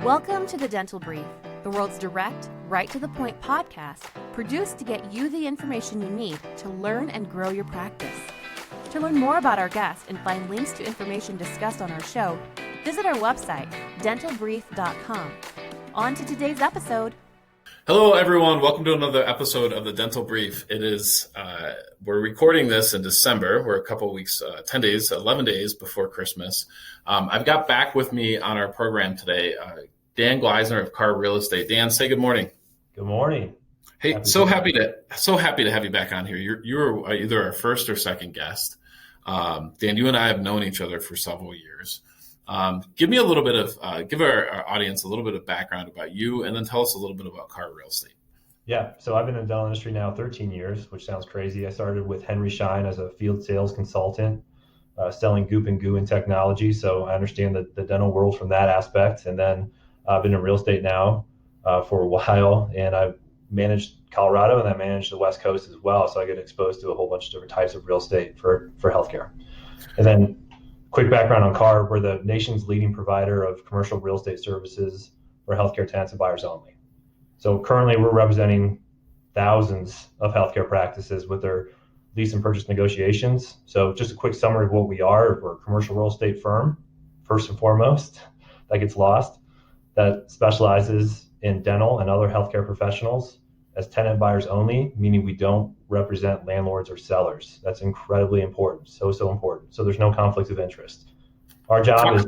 Welcome to the Dental Brief, the world's direct, right-to-the-point podcast produced to get you the information you need to learn and grow your practice. To learn more about our guests and find links to information discussed on our show, visit our website, dentalbrief.com. On to today's episode. Hello, everyone. Welcome to another episode of the Dental Brief. It is, we're recording this in December. We're a couple of weeks, 10 days, 11 days before Christmas. I've got back with me on our program today, Dan Gleissner of CARR Real Estate. Dan, say good morning. Good morning. Hey, happy to have you back on here. You're either our first or second guest. Dan, you and I have known each other for several years. Give our audience a little bit of background about you, and then tell us a little bit about CARR Real Estate. Yeah, so I've been in the dental industry now 13 years, which sounds crazy. I started with Henry Schein as a field sales consultant, selling goop and goo and technology. So I understand the dental world from that aspect. And then I've been in real estate now for a while, and I've managed Colorado and I managed the West Coast as well. So I get exposed to a whole bunch of different types of real estate for healthcare. And then quick background on CARR, we're the nation's leading provider of commercial real estate services for healthcare tenants and buyers only. So currently we're representing thousands of healthcare practices with their lease and purchase negotiations. So just a quick summary of what we are. We're a commercial real estate firm, first and foremost, that gets lost, that specializes in dental and other healthcare professionals as tenant buyers only, meaning we don't represent landlords or sellers. That's incredibly important, so important. So there's no conflict of interest. Our job is...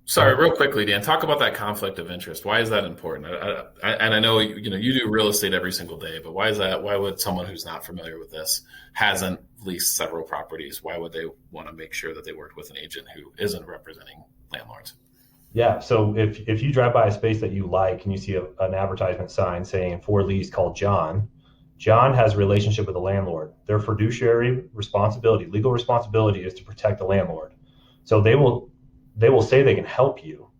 Sorry, real quickly, Dan, talk about that conflict of interest. Why is that important? I know you do real estate every single day, but why is that? Why would someone who's not familiar with this, hasn't leased several properties, why would they want to make sure that they worked with an agent who isn't representing landlords? Yeah, so if you drive by a space that you like and you see an advertisement sign saying for lease called John has a relationship with the landlord. Their fiduciary responsibility, legal responsibility, is to protect the landlord. So they will say they can help you,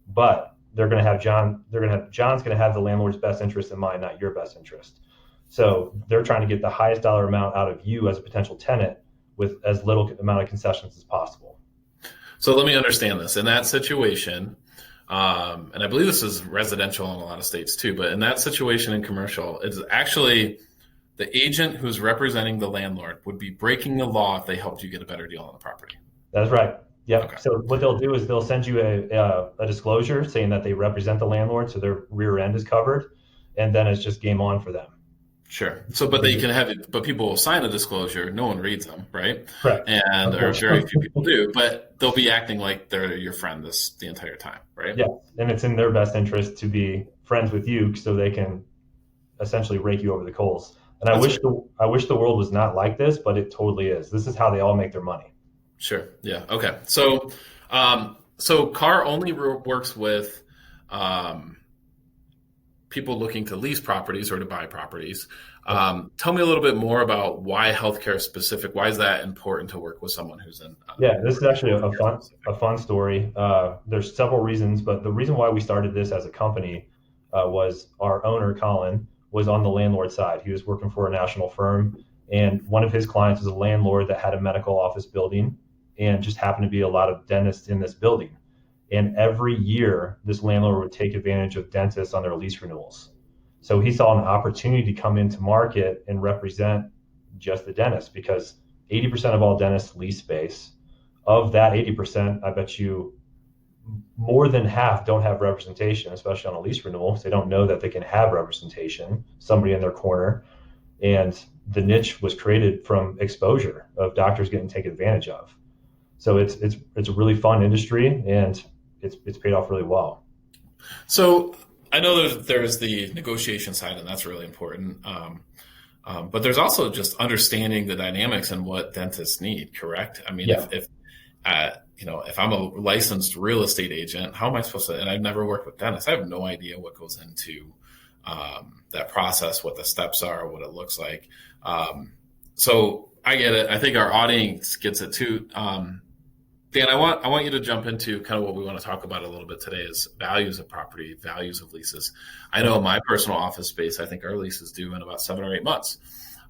but John's going to have the landlord's best interest in mind, not your best interest. So they're trying to get the highest dollar amount out of you as a potential tenant with as little amount of concessions as possible. So let me understand this. In that situation, and I believe this is residential in a lot of states too, but in that situation in commercial, it's actually the agent who's representing the landlord would be breaking the law if they helped you get a better deal on the property. That's right. Yeah. Okay. So what they'll do is they'll send you a disclosure saying that they represent the landlord, so their rear end is covered, and then it's just game on for them. Sure. So, but they can have it, but people will sign a disclosure. No one reads them, right? Correct. And or very few people do, but they'll be acting like they're your friend the entire time, right? Yeah. And it's in their best interest to be friends with you so they can essentially rake you over the coals. And I wish the world was not like this, but it totally is. This is how they all make their money. Sure. Yeah. Okay. So, CARR only works with, people looking to lease properties or to buy properties. Tell me a little bit more about why healthcare specific. Why is that important to work with someone who's in? Yeah, this is actually a fun story. There's several reasons, but the reason why we started this as a company was our owner, Colin, was on the landlord side. He was working for a national firm, and one of his clients was a landlord that had a medical office building and just happened to be a lot of dentists in this building. And every year, this landlord would take advantage of dentists on their lease renewals. So he saw an opportunity to come into market and represent just the dentists, because 80% of all dentists lease space. Of that 80%, I bet you more than half don't have representation, especially on a lease renewal, because they don't know that they can have representation, somebody in their corner. And the niche was created from exposure of doctors getting taken advantage of. So it's a really fun industry, and it's paid off really well. So I know there's the negotiation side, and that's really important. But there's also just understanding the dynamics and what dentists need. Correct? I mean, yeah. if I'm a licensed real estate agent, how am I supposed to? And I've never worked with dentists. I have no idea what goes into that process, what the steps are, what it looks like. So I get it. I think our audience gets it too. Dan, I want you to jump into kind of what we want to talk about a little bit today is values of property, values of leases. I know my personal office space, I think our lease is due in about 7 or 8 months.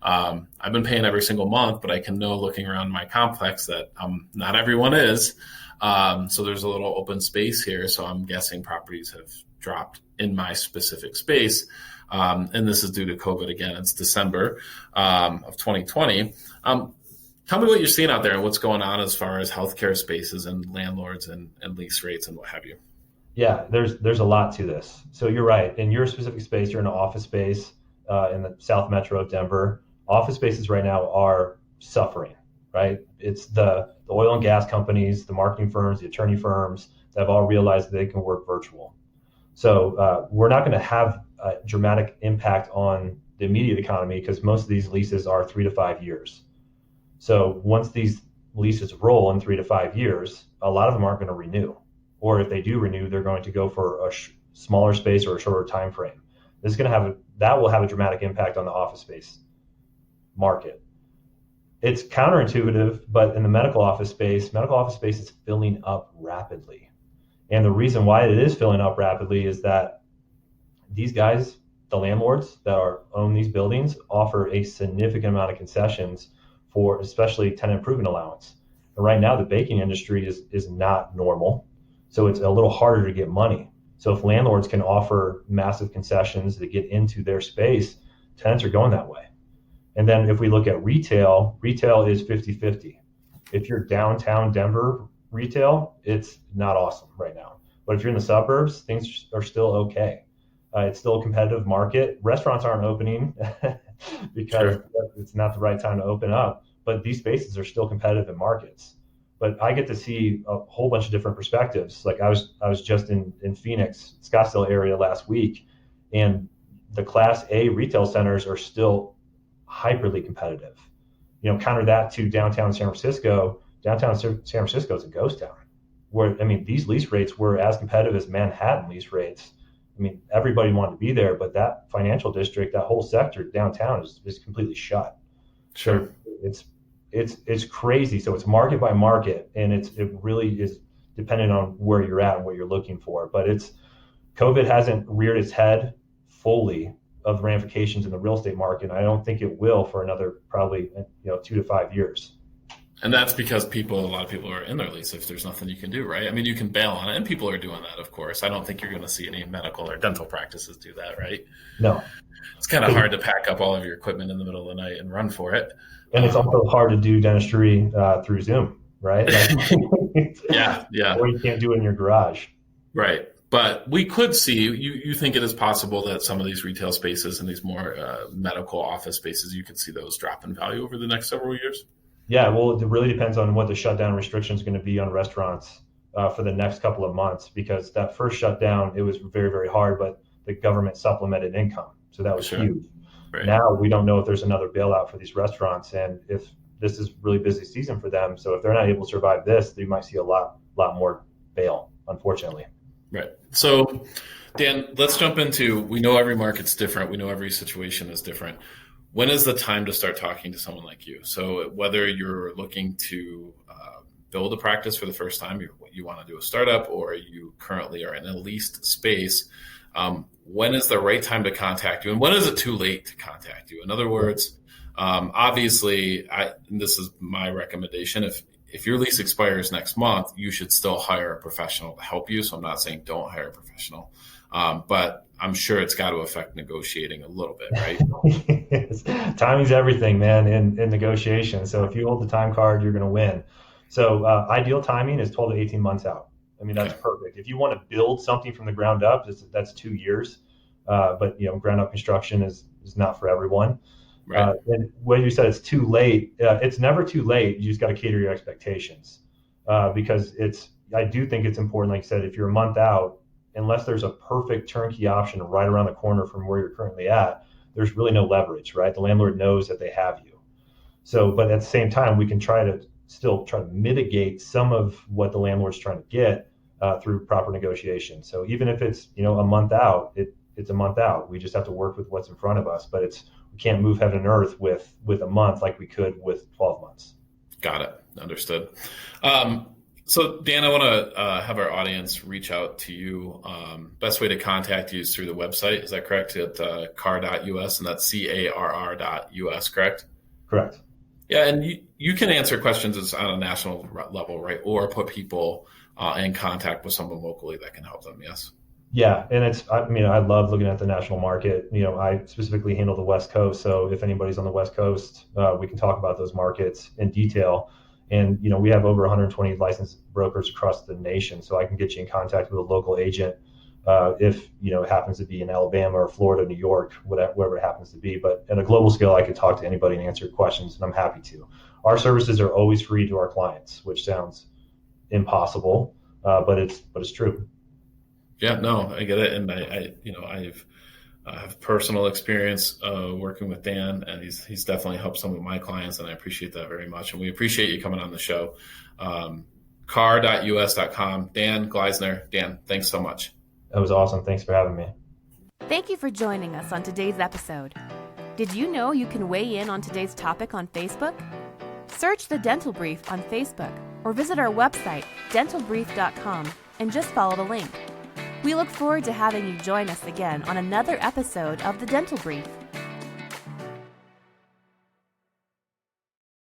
I've been paying every single month, but I can know looking around my complex that not everyone is. So there's a little open space here. So I'm guessing properties have dropped in my specific space. And this is due to COVID again. It's December of 2020. Tell me what you're seeing out there and what's going on as far as healthcare spaces and landlords and lease rates and what have you. Yeah, there's a lot to this. So you're right. In your specific space, you're in an office space in the South Metro of Denver. Office spaces right now are suffering, right? It's the oil and gas companies, the marketing firms, the attorney firms that have all realized that they can work virtual. So we're not going to have a dramatic impact on the immediate economy because most of these leases are 3 to 5 years. So once these leases roll in 3 to 5 years, a lot of them aren't going to renew. Or if they do renew, they're going to go for a smaller space or a shorter time frame. This is going to that will have a dramatic impact on the office space market. It's counterintuitive, but in the medical office space is filling up rapidly. And the reason why it is filling up rapidly is that these guys, the landlords that own these buildings, offer a significant amount of concessions for especially tenant improvement allowance. And right now, the baking industry is not normal. So it's a little harder to get money. So if landlords can offer massive concessions to get into their space, tenants are going that way. And then if we look at retail is 50-50. If you're downtown Denver retail, it's not awesome right now. But if you're in the suburbs, things are still okay. It's still a competitive market. Restaurants aren't opening because it's not the right time to open up. But these spaces are still competitive in markets. But I get to see a whole bunch of different perspectives. Like I was just in Phoenix, Scottsdale area last week, and the Class A retail centers are still hyperly competitive. Counter that to downtown San Francisco. Downtown San Francisco is a ghost town. These lease rates were as competitive as Manhattan lease rates. Everybody wanted to be there, but that financial district, that whole sector downtown is completely shut. Sure. So it's crazy. So it's market by market, and it really is dependent on where you're at and what you're looking for. But COVID hasn't reared its head fully of ramifications in the real estate market. I don't think it will for another probably 2 to 5 years. And that's because a lot of people are in their lease if there's nothing you can do, right? You can bail on it, and people are doing that, of course. I don't think you're going to see any medical or dental practices do that, right? No. It's kind of hard to pack up all of your equipment in the middle of the night and run for it. And it's also hard to do dentistry through Zoom, right? Yeah. Or you can't do it in your garage. Right. But we could see, you think it is possible that some of these retail spaces and these more medical office spaces, you could see those drop in value over the next several years? Yeah, well, it really depends on what the shutdown restriction is going to be on restaurants for the next couple of months, because that first shutdown, it was very, very hard, but the government supplemented income. So that was huge. Right. Now we don't know if there's another bailout for these restaurants, and if this is really busy season for them. So if they're not able to survive this, they might see a lot more bail, unfortunately. Right. So, Dan, let's jump into, we know every market's different. We know every situation is different. When is the time to start talking to someone like you? So whether you're looking to build a practice for the first time, you want to do a startup, or you currently are in a leased space, when is the right time to contact you? And when is it too late to contact you? In other words, obviously, this is my recommendation. If your lease expires next month, you should still hire a professional to help you. So I'm not saying don't hire a professional, but I'm sure it's got to affect negotiating a little bit, right? Timing's everything, man, in negotiation. So if you hold the time card, you're going to win. So ideal timing is 12 to 18 months out. That's perfect. If you want to build something from the ground up, that's 2 years. But ground up construction is not for everyone. Right. And when you said it's too late, it's never too late. You just got to cater your expectations, because I do think it's important. Like I said, if you're a month out, unless there's a perfect turnkey option right around the corner from where you're currently at, there's really no leverage, right? The landlord knows that they have you. So, but at the same time, we can still try to mitigate some of what the landlord's trying to get through proper negotiation. So even if it's a month out, it's a month out. We just have to work with what's in front of us. But we can't move heaven and earth with a month like we could with 12 months. Got it. Understood. So Dan, I want to have our audience reach out to you. Best way to contact you is through the website. Is that correct? At CARR.us, and that's CARR.us, correct? Correct. Yeah, and you can answer questions on a national level, right? Or put people in contact with someone locally that can help them. Yes. Yeah, and I love looking at the national market. I specifically handle the West Coast, so if anybody's on the West Coast, we can talk about those markets in detail. And we have over 120 licensed brokers across the nation, so I can get you in contact with a local agent if it happens to be in Alabama or Florida, New York, wherever it happens to be. But at a global scale, I can talk to anybody and answer questions, and I'm happy to. Our services are always free to our clients, which sounds impossible, but it's true. Yeah, no, I get it, and I have personal experience working with Dan, and he's definitely helped some of my clients, and I appreciate that very much. And we appreciate you coming on the show. CARR.us.com. Dan Gleissner. Dan, thanks so much. That was awesome. Thanks for having me. Thank you for joining us on today's episode. Did you know you can weigh in on today's topic on Facebook? Search The Dental Brief on Facebook or visit our website, dentalbrief.com, and just follow the link. We look forward to having you join us again on another episode of The Dental Brief.